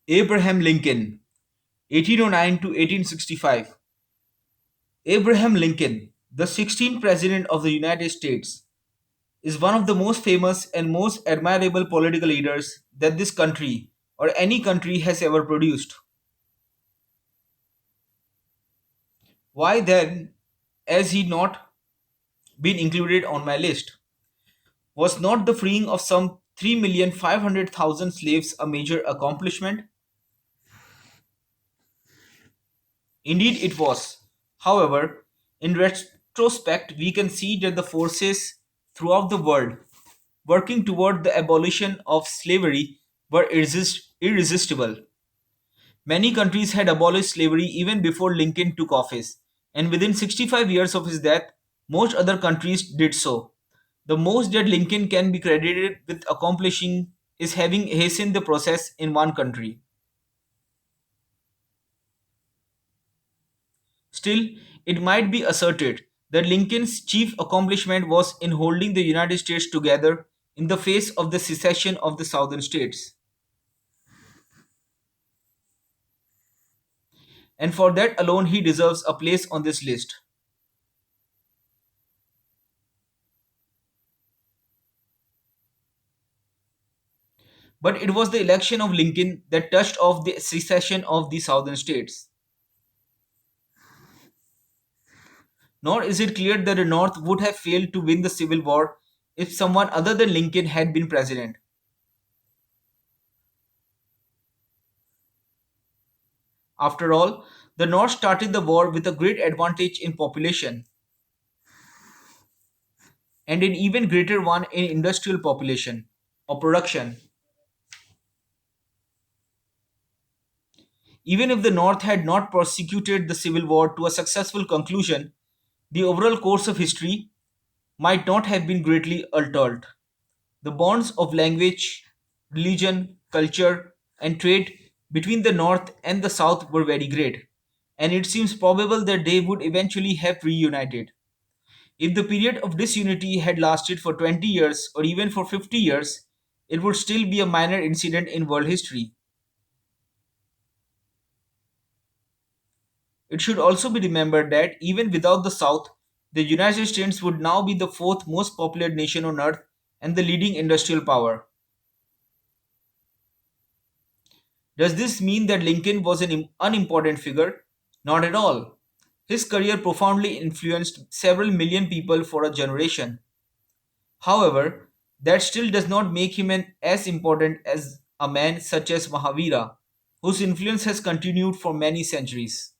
Abraham Lincoln, 1809 to 1865. Abraham Lincoln, the 16th President of the United States, is one of the most famous and most admirable political leaders that this country or any country has ever produced. Why then has he not been included on my list? Was not the freeing of some 3,500,000 slaves a major accomplishment? Indeed, it was. However, in retrospect, we can see that the forces throughout the world working toward the abolition of slavery were irresistible. Many countries had abolished slavery even before Lincoln took office, and within 65 years of his death, most other countries did so. The most that Lincoln can be credited with accomplishing is having hastened the process in one country. Still, it might be asserted that Lincoln's chief accomplishment was in holding the United States together in the face of the secession of the southern states. And for that alone, he deserves a place on this list. But it was the election of Lincoln that touched off the secession of the southern states. Nor is it clear that the North would have failed to win the Civil War if someone other than Lincoln had been president. After all, the North started the war with a great advantage in population and an even greater one in industrial population or production. Even if the North had not prosecuted the Civil War to a successful conclusion, the overall course of history might not have been greatly altered. The bonds of language, religion, culture, and trade between the North and the South were very great, and it seems probable that they would eventually have reunited. If the period of disunity had lasted for 20 years or even for 50 years, it would still be a minor incident in world history. It should also be remembered that even without the South, the United States would now be the fourth most populous nation on earth and the leading industrial power. Does this mean that Lincoln was an unimportant figure? Not at all. His career profoundly influenced several million people for a generation. However, that still does not make him as important as a man such as Mahavira, whose influence has continued for many centuries.